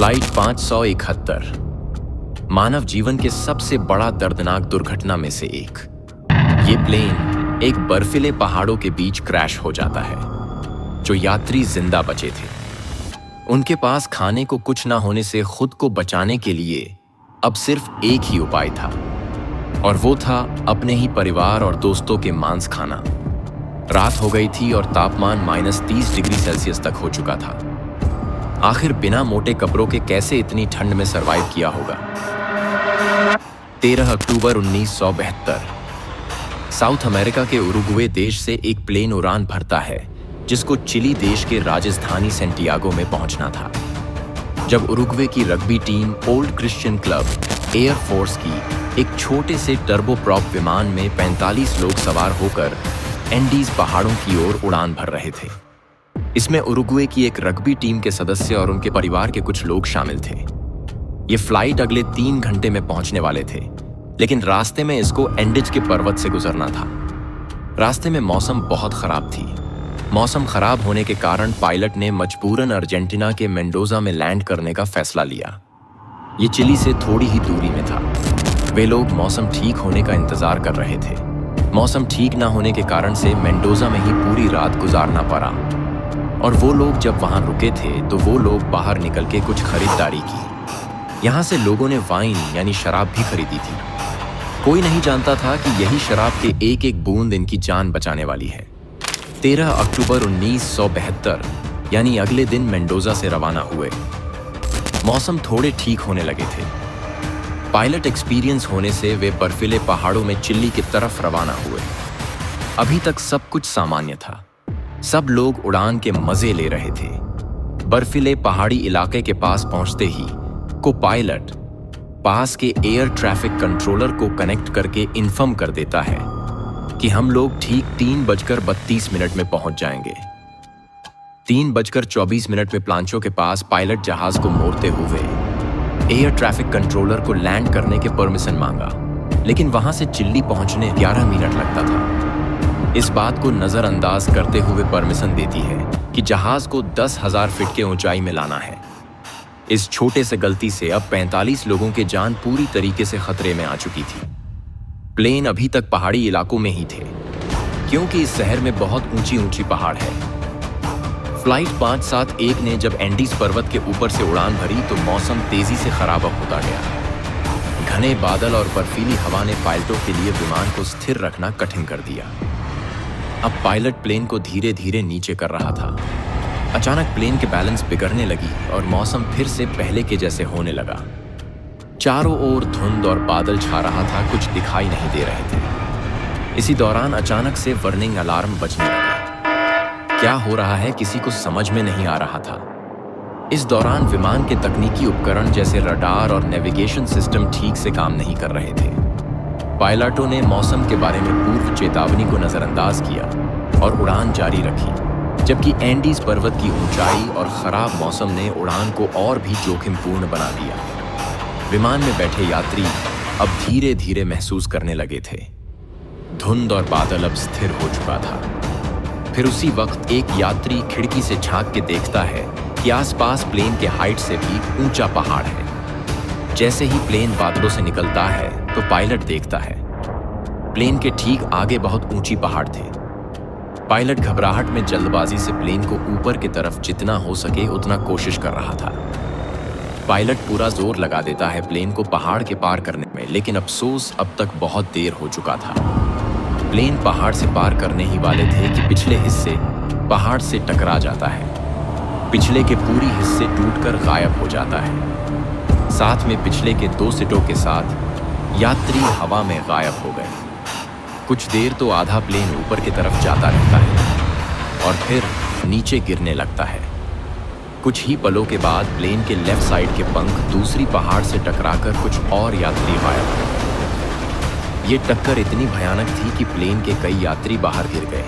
Flight 571 मानव जीवन के सबसे बड़ा दर्दनाक दुर्घटना में से एक। ये प्लेन एक बर्फीले पहाड़ों के बीच क्रैश हो जाता है। जो यात्री जिंदा बचे थे उनके पास खाने को कुछ ना होने से खुद को बचाने के लिए अब सिर्फ एक ही उपाय था, और वो था अपने ही परिवार और दोस्तों के मांस खाना। रात हो गई थी और तापमान -30 डिग्री सेल्सियस तक हो चुका था। आखिर बिना मोटे कपड़ों के कैसे इतनी ठंड में सरवाइव किया होगा। 13 अक्टूबर 1972 साउथ अमेरिका के उरुग्वे देश से एक प्लेन उड़ान भरता है जिसको चिली देश के राजधानी सेंटियागो में पहुंचना था। जब उरुग्वे की rugby team old Christian club air force की एक छोटे से टर्बोप्रॉप विमान में 45 लोग सवार होकर एंडीज पहाड़ों की ओर उड़ान भर रहे थे। इसमें उरुग्वे की एक रग्बी टीम के सदस्य और उनके परिवार के कुछ लोग शामिल थे। ये फ्लाइट अगले 3 घंटे में पहुंचने वाले थे, लेकिन रास्ते में इसको एंडिज के पर्वत से गुजरना था। रास्ते में मौसम बहुत खराब थी। मौसम खराब होने के कारण पायलट ने मजबूरन अर्जेंटीना के मेंडोजा में लैंड करने का फैसला लिया। ये चिली से थोड़ी ही दूरी में था। वे लोग मौसम ठीक होने का इंतजार कर रहे थे। मौसम ठीक ना होने के कारण से मेंडोजा में ही पूरी रात गुजारना पड़ा, और वो लोग जब वहां रुके थे तो वो लोग बाहर निकल के कुछ खरीदारी की। यहाँ से लोगों ने वाइन यानी शराब भी खरीदी थी। कोई नहीं जानता था कि यही शराब के एक एक बूंद इनकी जान बचाने वाली है। 13 अक्टूबर 1972 यानी अगले दिन मेंडोजा से रवाना हुए। मौसम थोड़े ठीक होने लगे थे। पायलट एक्सपीरियंस होने से वे बर्फीले पहाड़ों में चिली की तरफ रवाना हुए। अभी तक सब कुछ सामान्य था। सब लोग उड़ान के मजे ले रहे थे। बर्फीले पहाड़ी इलाके के पास पहुंचते ही को पायलट पास के एयर ट्रैफिक कंट्रोलर को कनेक्ट करके इन्फॉर्म कर देता है कि हम लोग ठीक 3:32 में पहुंच जाएंगे। 3:24 में प्लांचो के पास पायलट जहाज को मोड़ते हुए एयर ट्रैफिक कंट्रोलर को लैंड करने के परमिशन मांगा, लेकिन वहां से चिल्ली पहुंचने 11 मिनट लगता था। इस बात को नजरअंदाज करते हुए परमिशन देती है कि जहाज को 10,000 फीट के ऊंचाई में लाना है। इस छोटे से गलती से अब 45 लोगों की जान पूरी तरीके से खतरे में आ चुकी थी। प्लेन अभी तक पहाड़ी इलाकों में ही थे, क्योंकि इस शहर में बहुत ऊंची ऊंची पहाड़ है। फ्लाइट 571 ने जब एंडीज पर्वत के ऊपर से उड़ान भरी तो मौसम तेजी से खराब होता गया। घने बादल और बर्फीली हवा ने पायलटों के लिए विमान को स्थिर रखना कठिन कर दिया। अब पायलट प्लेन को धीरे धीरे नीचे कर रहा था। अचानक प्लेन के बैलेंस बिगड़ने लगी और मौसम फिर से पहले के जैसे होने लगा। चारों ओर धुंध और बादल छा रहा था, कुछ दिखाई नहीं दे रहे थे। इसी दौरान अचानक से वार्निंग अलार्म बजने लगे। क्या हो रहा है किसी को समझ में नहीं आ रहा था। इस दौरान विमान के तकनीकी उपकरण जैसे रडार और नेविगेशन सिस्टम ठीक से काम नहीं कर रहे थे। पायलटों ने मौसम के बारे में पूर्व चेतावनी को नजरअंदाज किया और उड़ान जारी रखी, जबकि एंडीज पर्वत की ऊंचाई और खराब मौसम ने उड़ान को और भी जोखिमपूर्ण बना दिया। विमान में बैठे यात्री अब धीरे धीरे महसूस करने लगे थे। धुंध और बादल अब स्थिर हो चुका था। फिर उसी वक्त एक यात्री खिड़की से झांक के देखता है कि आसपास प्लेन के हाइट से भी ऊंचा पहाड़ है। जैसे ही प्लेन बादलों से निकलता है तो पायलट देखता है प्लेन के ठीक आगे बहुत ऊंची पहाड़ थे। पायलट घबराहट में जल्दबाजी से प्लेन को ऊपर की तरफ जितना हो सके उतना कोशिश कर रहा था। पायलट पूरा जोर लगा देता है प्लेन को पहाड़ के पार करने में, लेकिन अफसोस अब तक बहुत देर हो चुका था। प्लेन पहाड़ से पार करने ही वाले थे कि पिछले हिस्से पहाड़ से टकरा जाता है। पिछले के पूरी हिस्से टूटकर गायब हो जाता है। साथ में पिछले के 2 सीटों के साथ यात्री हवा में गायब हो गए। कुछ देर तो आधा प्लेन ऊपर की तरफ जाता रहता है और फिर नीचे गिरने लगता है। कुछ ही पलों के बाद प्लेन के लेफ्ट साइड के पंख दूसरी पहाड़ से टकराकर कुछ और यात्री गायब हो गए। ये टक्कर इतनी भयानक थी कि प्लेन के कई यात्री बाहर गिर गए।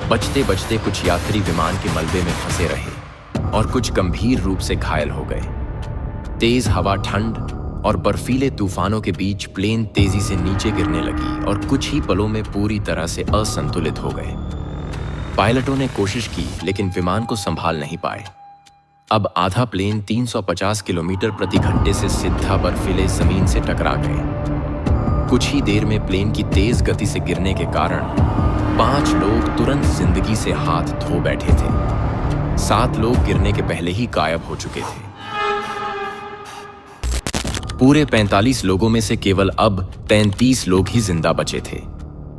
बचते बचते कुछ यात्री विमान के मलबे में फंसे रहे और कुछ गंभीर रूप से घायल हो गए। तेज हवा, ठंड और बर्फीले तूफानों के बीच प्लेन तेजी से नीचे गिरने लगी और कुछ ही पलों में पूरी तरह से असंतुलित हो गए। पायलटों ने कोशिश की लेकिन विमान को संभाल नहीं पाए। अब आधा प्लेन 350 किलोमीटर प्रति घंटे से सीधा बर्फीले जमीन से टकरा गए। कुछ ही देर में प्लेन की तेज गति से गिरने के कारण 5 लोग तुरंत जिंदगी से हाथ धो बैठे थे। 7 लोग गिरने के पहले ही गायब हो चुके थे। पूरे 45 लोगों में से केवल अब 33 लोग ही जिंदा बचे थे।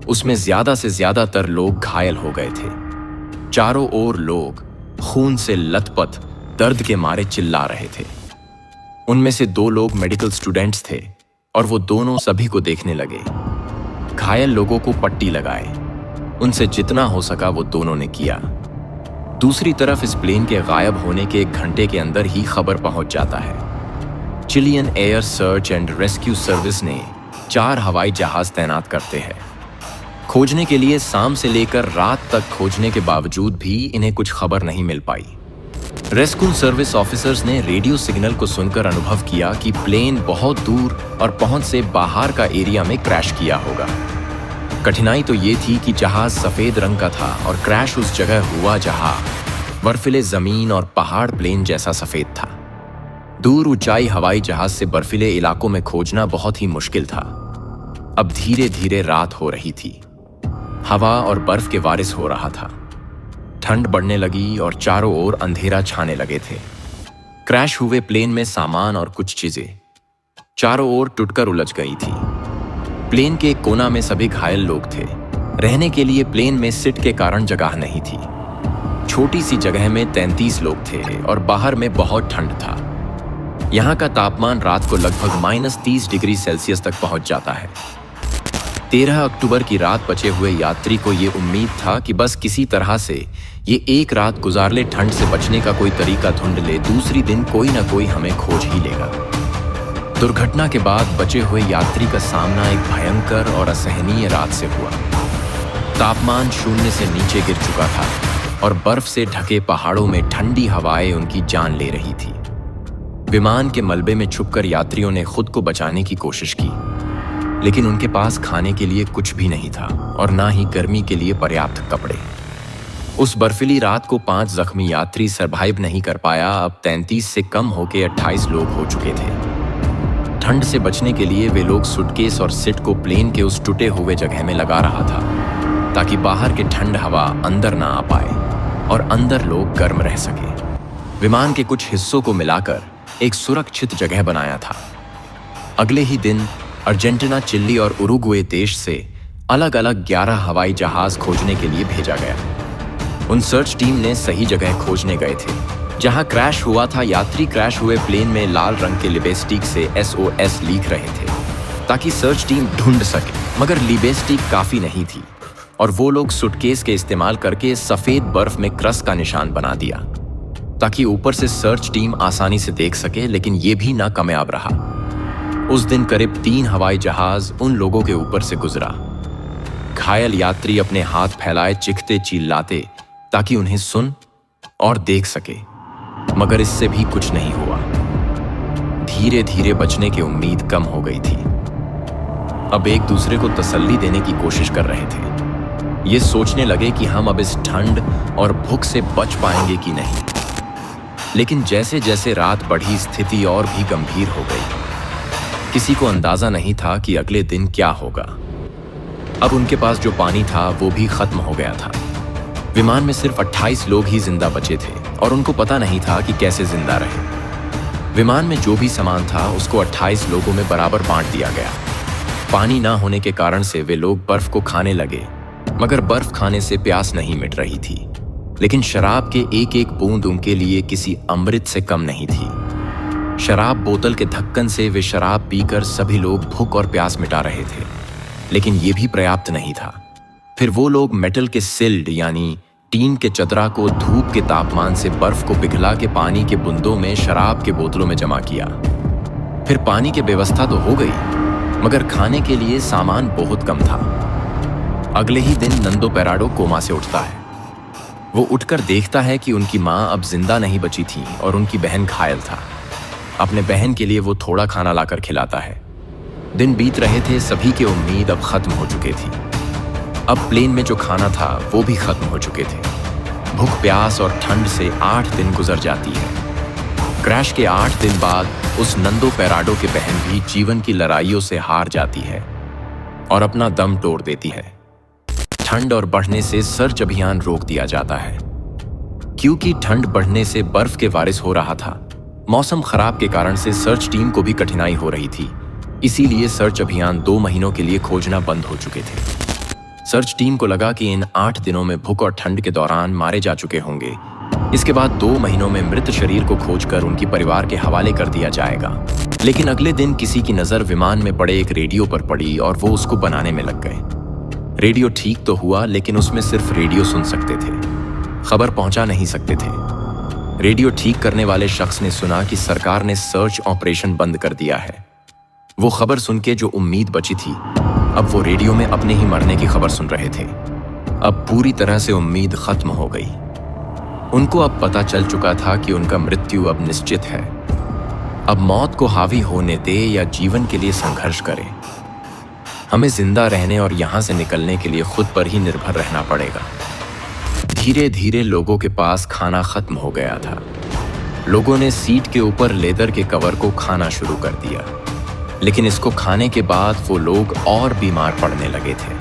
उसमें ज्यादा से ज्यादातर लोग घायल हो गए थे। चारों ओर लोग खून से लथपथ दर्द के मारे चिल्ला रहे थे। उनमें से 2 लोग मेडिकल स्टूडेंट्स थे और वो दोनों सभी को देखने लगे। घायल लोगों को पट्टी लगाए। उनसे जितना हो सका वो दोनों ने किया। दूसरी तरफ इस प्लेन के गायब होने के 1 घंटे के अंदर ही खबर पहुंच जाता है। Chilean air search and rescue service ने 4 हवाई जहाज तैनात करते हैं। खोजने के लिए शाम से लेकर रात तक खोजने के बावजूद भी इन्हें कुछ खबर नहीं मिल पाई। रेस्क्यू सर्विस ऑफिसर्स ने रेडियो सिग्नल को सुनकर अनुभव किया कि प्लेन बहुत दूर और पहुंच से बाहर का एरिया में क्रैश किया होगा। कठिनाई तो ये थी कि जहाज सफेद रंग का था और क्रैश उस जगह हुआ जहां बर्फीले जमीन और पहाड़ प्लेन जैसा सफेद था। दूर ऊंचाई हवाई जहाज से बर्फीले इलाकों में खोजना बहुत ही मुश्किल था। अब धीरे धीरे रात हो रही थी। हवा और बर्फ के वारिस हो रहा था। ठंड बढ़ने लगी और चारों ओर अंधेरा छाने लगे थे। क्रैश हुए प्लेन में सामान और कुछ चीजें चारों ओर टूटकर उलझ गई थी। प्लेन के एक कोना में सभी घायल लोग थे। रहने के लिए प्लेन में सीट के कारण जगह नहीं थी। छोटी सी जगह में 33 लोग थे और बाहर में बहुत ठंड था। यहाँ का तापमान रात को लगभग -30 डिग्री सेल्सियस तक पहुंच जाता है। 13 अक्टूबर की रात बचे हुए यात्री को ये उम्मीद था कि बस किसी तरह से ये एक रात गुजार ले, ठंड से बचने का कोई तरीका ढूंढ ले, दूसरी दिन कोई ना कोई हमें खोज ही लेगा। दुर्घटना के बाद बचे हुए यात्री का सामना एक भयंकर और असहनीय रात से हुआ। तापमान 0 से नीचे गिर चुका था और बर्फ से ढके पहाड़ों में ठंडी हवाएं उनकी जान ले रही थी। विमान के मलबे में छुपकर यात्रियों ने खुद को बचाने की कोशिश की, लेकिन उनके पास खाने के लिए कुछ भी नहीं था और ना ही गर्मी के लिए पर्याप्त कपड़े। उस बर्फीली रात को 5 जख्मी यात्री सरवाइव नहीं कर पाया। अब 33 से कम होकर 28 लोग हो चुके थे। ठंड से बचने के लिए वे लोग सूटकेस और सीट को प्लेन के उस टूटे हुए जगह में लगा रहा था, ताकि बाहर की ठंड हवा अंदर ना आ पाए और अंदर लोग गर्म रह सके। विमान के कुछ हिस्सों को मिलाकर एक सुरक्षित जगह बनाया था। अगले ही दिन अर्जेंटीना, चिली और उरुग्वे देश से अलग अलग 11 हवाई जहाज खोजने के लिए भेजा गया। उन सर्च टीम ने सही जगह खोजने गए थे जहां क्रैश हुआ था। यात्री क्रैश हुए प्लेन में लाल रंग के लिपस्टिक से SOS लिख रहे थे ताकि सर्च टीम ढूंढ सके, मगर लिपस्टिक काफी नहीं थी और वो लोग सूटकेस के इस्तेमाल करके सफेद बर्फ में क्रस का निशान बना दिया ताकि ऊपर से सर्च टीम आसानी से देख सके, लेकिन ये भी नाकामयाब रहा। उस दिन करीब 3 हवाई जहाज उन लोगों के ऊपर से गुजरा। घायल यात्री अपने हाथ फैलाए चिखते चिल्लाते ताकि उन्हें सुन और देख सके, मगर इससे भी कुछ नहीं हुआ। धीरे धीरे बचने की उम्मीद कम हो गई थी। अब एक दूसरे को तसल्ली देने की कोशिश कर रहे थे। ये सोचने लगे कि हम अब इस ठंड और भूख से बच पाएंगे कि नहीं। लेकिन जैसे जैसे रात बढ़ी, स्थिति और भी गंभीर हो गई। किसी को अंदाजा नहीं था कि अगले दिन क्या होगा। अब उनके पास जो पानी था वो भी खत्म हो गया था। विमान में सिर्फ 28 लोग ही जिंदा बचे थे और उनको पता नहीं था कि कैसे जिंदा रहे। विमान में जो भी सामान था उसको 28 लोगों में बराबर बांट दिया गया। पानी ना होने के कारण से वे लोग बर्फ को खाने लगे, मगर बर्फ खाने से प्यास नहीं मिट रही थी। लेकिन शराब के एक एक बूंद उनके लिए किसी अमृत से कम नहीं थी। शराब बोतल के ढक्कन से वे शराब पीकर सभी लोग भूख और प्यास मिटा रहे थे, लेकिन ये भी पर्याप्त नहीं था। फिर वो लोग मेटल के सिल्ड यानी टीन के चदरा को धूप के तापमान से बर्फ को पिघला के पानी के बूंदों में शराब के बोतलों में जमा किया। फिर पानी की व्यवस्था तो हो गई, मगर खाने के लिए सामान बहुत कम था। अगले ही दिन नंदो पेराडो कोमा से उठता है। वो उठकर देखता है कि उनकी माँ अब जिंदा नहीं बची थी और उनकी बहन घायल था। अपने बहन के लिए वो थोड़ा खाना लाकर खिलाता है। दिन बीत रहे थे, सभी की उम्मीद अब खत्म हो चुकी थी। अब प्लेन में जो खाना था वो भी खत्म हो चुके थे। भूख, प्यास और ठंड से 8 दिन गुजर जाती है क्रैश के 8 दिन बाद उस नंदो पेराडो की बहन भी जीवन की लड़ाइयों से हार जाती है और अपना दम तोड़ देती है। ठंड और बढ़ने से सर्च अभियान रोक दिया जाता है। क्योंकि ठंड बढ़ने से बर्फ के बारिश हो रहा था, मौसम खराब के कारण से सर्च टीम को भी कठिनाई हो रही थी। इसीलिए सर्च अभियान 2 महीनों के लिए खोजना बंद हो चुके थे। सर्च टीम को लगा कि इन 8 दिनों में भूख और ठंड के दौरान मारे जा चुके होंगे। इसके बाद 2 महीनों में मृत शरीर को खोजकर उनकी परिवार के हवाले कर दिया जाएगा। लेकिन अगले दिन किसी की नजर विमान में पड़े एक रेडियो पर पड़ी और वो उसको बनाने में लग गए। रेडियो ठीक तो हुआ, लेकिन उसमें सिर्फ रेडियो सुन सकते थे, खबर पहुंचा नहीं सकते थे। रेडियो ठीक करने वाले शख्स ने सुना कि सरकार ने सर्च ऑपरेशन बंद कर दिया है। वो खबर सुन के जो उम्मीद बची थी, अब वो रेडियो में अपने ही मरने की खबर सुन रहे थे। अब पूरी तरह से उम्मीद खत्म हो गई। उनको अब पता चल चुका था कि उनका मृत्यु अब निश्चित है। अब मौत को हावी होने दे या जीवन के लिए संघर्ष करें, हमें जिंदा रहने और यहां से निकलने के लिए खुद पर ही निर्भर रहना पड़ेगा। धीरे धीरे लोगों के पास खाना खत्म हो गया था। लोगों ने सीट के ऊपर लेदर के कवर को खाना शुरू कर दिया, लेकिन इसको खाने के बाद वो लोग और बीमार पड़ने लगे थे।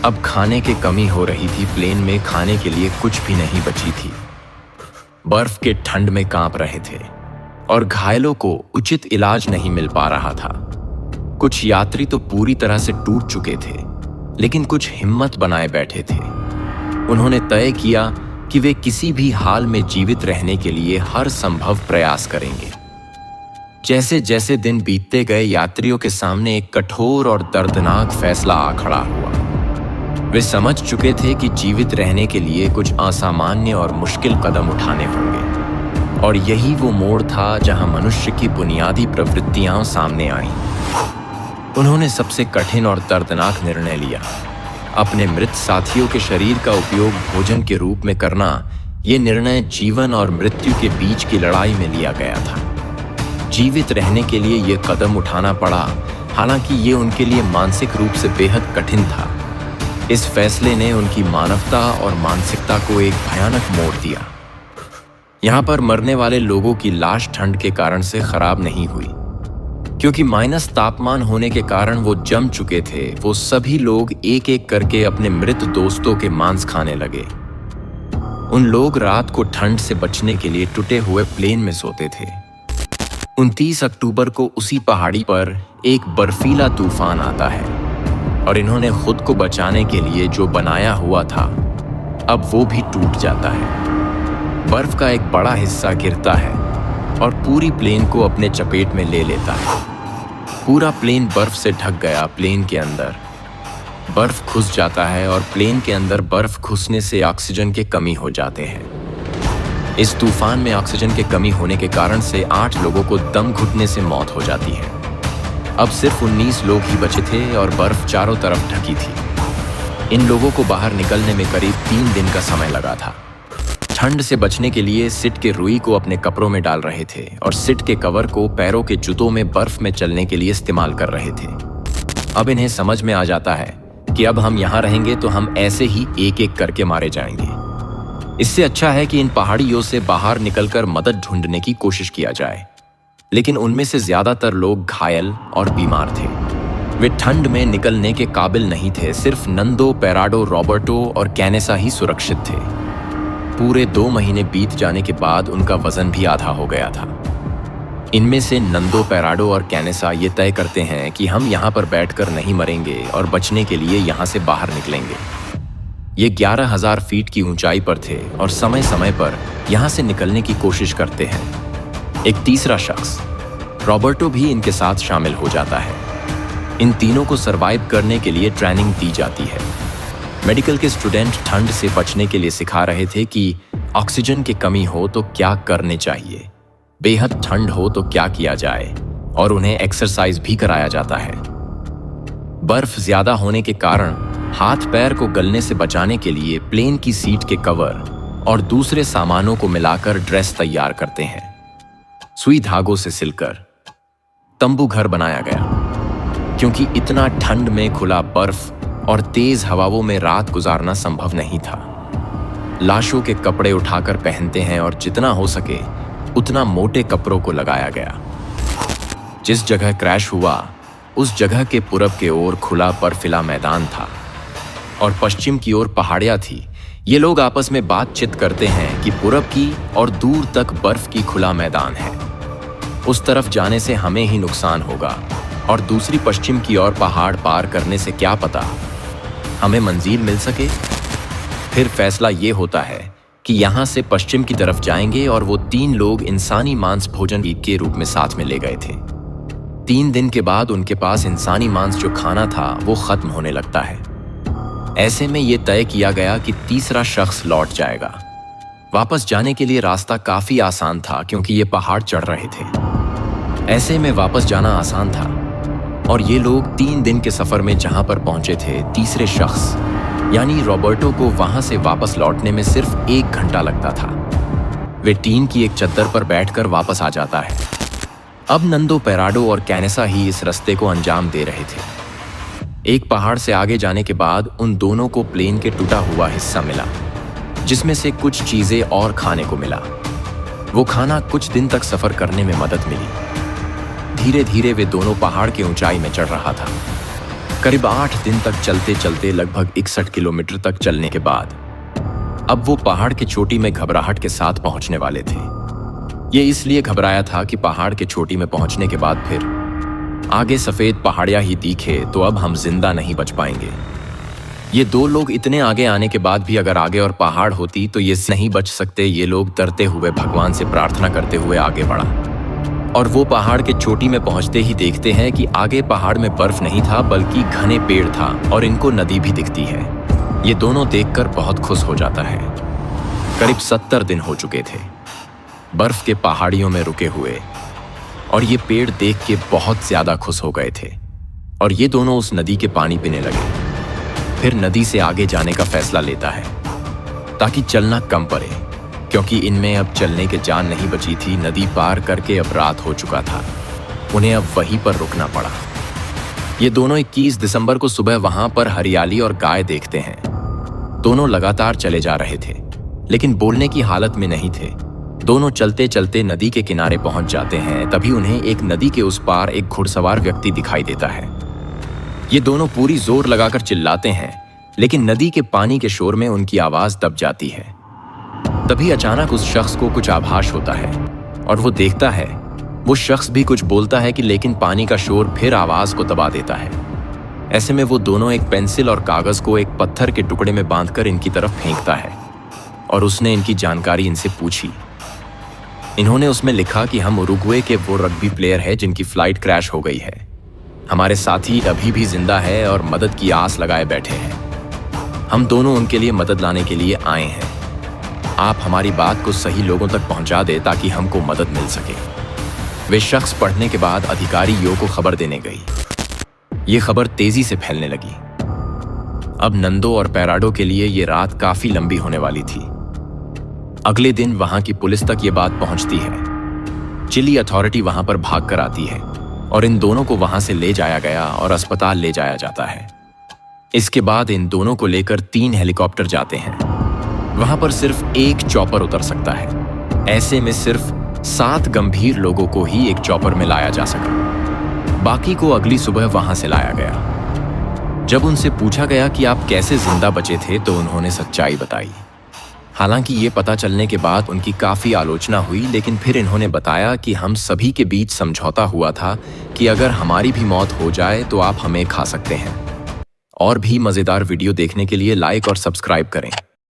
अब खाने की कमी हो रही थी। प्लेन में खाने के लिए कुछ भी नहीं बची थी। बर्फ के ठंड में कांप रहे थे और घायलों को उचित इलाज नहीं मिल पा रहा था। कुछ यात्री तो पूरी तरह से टूट चुके थे, लेकिन कुछ हिम्मत बनाए बैठे थे। उन्होंने तय किया कि वे किसी भी हाल में जीवित रहने के लिए हर संभव प्रयास करेंगे। जैसे जैसे दिन बीतते गए, यात्रियों के सामने एक कठोर और दर्दनाक फैसला आ खड़ा हुआ। वे समझ चुके थे कि जीवित रहने के लिए कुछ असामान्य और मुश्किल कदम उठाने होंगे, और यही वो मोड़ था जहां मनुष्य की बुनियादी प्रवृत्तियां सामने आईं। उन्होंने सबसे कठिन और दर्दनाक निर्णय लिया। अपने मृत साथियों के शरीर का उपयोग भोजन के रूप में करना। ये निर्णय जीवन और मृत्यु के बीच की लड़ाई में लिया गया था। जीवित रहने के लिए ये कदम उठाना पड़ा, हालांकि ये उनके लिए मानसिक रूप से बेहद कठिन था। इस फैसले ने उनकी मानवता और मानसिकता को एक भयानक मोड़ दिया। यहाँ पर मरने वाले लोगों की लाश ठंड के कारण से खराब नहीं हुई, क्योंकि माइनस तापमान होने के कारण वो जम चुके थे। वो सभी लोग एक एक करके अपने मृत दोस्तों के मांस खाने लगे। उन लोग रात को ठंड से बचने के लिए टूटे हुए प्लेन में सोते थे। 29 अक्टूबर को उसी पहाड़ी पर एक बर्फीला तूफान आता है, और इन्होंने खुद को बचाने के लिए जो बनाया हुआ था, अब वो भी टूट जाता है। बर्फ का एक बड़ा हिस्सा गिरता है और पूरी प्लेन को अपने चपेट में ले लेता है। पूरा प्लेन बर्फ से ढक गया। प्लेन के अंदर बर्फ घुस जाता है, और प्लेन के अंदर बर्फ घुसने से ऑक्सीजन की कमी हो जाते हैं। इस तूफान में ऑक्सीजन की कमी होने के कारण से 8 लोगों को दम घुटने से मौत हो जाती है। अब सिर्फ 19 लोग ही बचे थे और बर्फ चारों तरफ ढकी थी। इन लोगों को बाहर निकलने में करीब 3 दिन का समय लगा था। ठंड से बचने के लिए सिट के रुई को अपने कपड़ों में डाल रहे थे और सिट के कवर को पैरों के जूतों में बर्फ में चलने के लिए इस्तेमाल कर रहे थे। अब इन्हें समझ में आ जाता है कि अब हम यहाँ रहेंगे तो हम ऐसे ही एक एक करके मारे जाएंगे। इससे अच्छा है कि इन पहाड़ियों से बाहर निकलकर मदद ढूंढने की कोशिश किया जाए। लेकिन उनमें से ज्यादातर लोग घायल और बीमार थे। वे ठंड में निकलने के काबिल नहीं थे। सिर्फ नंदो, पेराडो, रॉबर्टो और कैनेसा ही सुरक्षित थे। पूरे 2 महीने बीत जाने के बाद उनका वजन भी आधा हो गया था। इनमें से नंदो, पेराडो और कैनेसा ये तय करते हैं कि हम यहाँ पर बैठकर नहीं मरेंगे और बचने के लिए यहाँ से बाहर निकलेंगे। ये 11,000 फीट की ऊंचाई पर थे और समय समय पर यहाँ से निकलने की कोशिश करते हैं। एक तीसरा शख्स, रॉबर्टो, भी इनके साथ शामिल हो जाता है। इन तीनों को सरवाइव करने के लिए ट्रेनिंग दी जाती है। मेडिकल के स्टूडेंट ठंड से बचने के लिए सिखा रहे थे कि ऑक्सीजन की कमी हो तो क्या करने चाहिए, बेहद ठंड हो तो क्या किया जाए, और उन्हें एक्सरसाइज भी कराया जाता है। बर्फ ज्यादा होने के कारण हाथ पैर को गलने से बचाने के लिए प्लेन की सीट के कवर और दूसरे सामानों को मिलाकर ड्रेस तैयार करते हैं। सुई धागों से सिलकर तंबू घर बनाया गया, क्योंकि इतना ठंड में खुला बर्फ और तेज हवाओं में रात गुजारना संभव नहीं था। लाशों के कपड़े उठाकर पहनते हैं और जितना हो सके उतना मोटे कपड़ों को लगाया गया। जिस जगह क्रैश हुआ उस जगह के पूरब के ओर खुला बर्फीला मैदान था और पश्चिम की ओर पहाड़ियां थी। ये लोग आपस में बातचीत करते हैं कि पूरब की और दूर तक बर्फ की खुला मैदान है, उस तरफ जाने से हमें ही नुकसान होगा और दूसरी पश्चिम की ओर पहाड़ पार करने से क्या पता हमें मंजिल मिल सके। फिर फैसला ये होता है कि यहाँ से पश्चिम की तरफ जाएंगे और वो 3 लोग इंसानी मांस भोजन के रूप में साथ में ले गए थे। 3 दिन के बाद उनके पास इंसानी मांस जो खाना था वो खत्म होने लगता है। ऐसे में ये तय किया गया कि तीसरा शख्स लौट जाएगा। वापस जाने के लिए रास्ता काफी आसान था क्योंकि ये पहाड़ चढ़ रहे थे। ऐसे में वापस जाना आसान था और ये लोग 3 दिन के सफर में जहां पर पहुंचे थे, तीसरे शख्स यानी रॉबर्टो को वहां से वापस लौटने में सिर्फ 1 घंटा लगता था। वे टीन की एक चद्दर पर बैठकर वापस आ जाता है। अब नंदो, पेराडो और कैनेसा ही इस रास्ते को अंजाम दे रहे थे। एक पहाड़ से आगे जाने के बाद उन दोनों को प्लेन के टूटा हुआ हिस्सा मिला जिसमें से कुछ चीजें और खाने को मिला। वो खाना कुछ दिन तक सफर करने में मदद मिली। धीरे धीरे वे दोनों पहाड़ की ऊंचाई में चढ़ रहा था। करीब 8 दिन तक चलते चलते लगभग 61 किलोमीटर तक चलने के बाद अब वो पहाड़ की चोटी में घबराहट के साथ पहुंचने वाले थे। ये इसलिए घबराया था कि पहाड़ के चोटी में पहुंचने के बाद फिर आगे सफेद पहाड़ियां ही दिखे तो अब हम जिंदा नहीं बच पाएंगे। ये 2 लोग इतने आगे आने के बाद भी अगर आगे और पहाड़ होती तो ये नहीं बच सकते। ये लोग डरते हुए भगवान से प्रार्थना करते हुए आगे बढ़ा और वो पहाड़ के चोटी में पहुंचते ही देखते हैं कि आगे पहाड़ में बर्फ नहीं था बल्कि घने पेड़ था और इनको नदी भी दिखती है। ये दोनों देखकर बहुत खुश हो जाता है। करीब 70 दिन हो चुके थे बर्फ के पहाड़ियों में रुके हुए और ये पेड़ देख के बहुत ज्यादा खुश हो गए थे और ये दोनों उस नदी के पानी पीने लगे। फिर नदी से आगे जाने का फैसला लेता है ताकि चलना कम पड़े क्योंकि इनमें अब चलने के जान नहीं बची थी। नदी पार करके अब रात हो चुका था। उन्हें अब वहीं पर रुकना पड़ा। ये दोनों 21 दिसंबर को सुबह वहां पर हरियाली और गाय देखते हैं। दोनों लगातार चले जा रहे थे लेकिन बोलने की हालत में नहीं थे। दोनों चलते चलते नदी के किनारे पहुंच जाते हैं। तभी उन्हें एक नदी के उस पार एक घुड़सवार व्यक्ति दिखाई देता है। ये दोनों पूरी जोर लगाकर चिल्लाते हैं लेकिन नदी के पानी के शोर में उनकी आवाज दब जाती है। तभी अचानक उस शख्स को कुछ आभास होता है और वो देखता है वो शख्स भी कुछ बोलता है कि लेकिन पानी का शोर फिर आवाज को दबा देता है। ऐसे में वो दोनों एक पेंसिल और कागज को एक पत्थर के टुकड़े में बांधकर इनकी तरफ फेंकता है और उसने इनकी जानकारी इनसे पूछी। इन्होंने उसमें लिखा कि हम उरुग्वे के वो रग्बी प्लेयर हैं जिनकी फ्लाइट क्रैश हो गई है। हमारे साथी अभी भी जिंदा है और मदद की आस लगाए बैठे हैं। हम दोनों उनके लिए मदद लाने के लिए आए हैं। आप हमारी बात को सही लोगों तक पहुंचा दे ताकि हमको मदद मिल सके। वे शख्स पढ़ने के बाद अधिकारी यो को खबर देने गई। ये खबर तेजी से फैलने लगी। अब नंदो और पेराडो के लिए ये रात काफी लंबी होने वाली थी। अगले दिन वहां की पुलिस तक ये बात पहुंचती है। चिली अथॉरिटी वहां पर भाग कर आती है और इन दोनों को वहां से ले जाया गया और अस्पताल ले जाया जाता है। इसके बाद इन दोनों को लेकर 3 हेलीकॉप्टर जाते हैं। वहां पर सिर्फ एक चॉपर उतर सकता है। ऐसे में सिर्फ 7 गंभीर लोगों को ही एक चॉपर में लाया जा सका। बाकी को अगली सुबह वहां से लाया गया। जब उनसे पूछा गया कि आप कैसे जिंदा बचे थे तो उन्होंने सच्चाई बताई। हालांकि ये पता चलने के बाद उनकी काफी आलोचना हुई लेकिन फिर इन्होंने बताया कि हम सभी के बीच समझौता हुआ था कि अगर हमारी भी मौत हो जाए तो आप हमें खा सकते हैं। और भी मजेदार वीडियो देखने के लिए लाइक और सब्सक्राइब करें।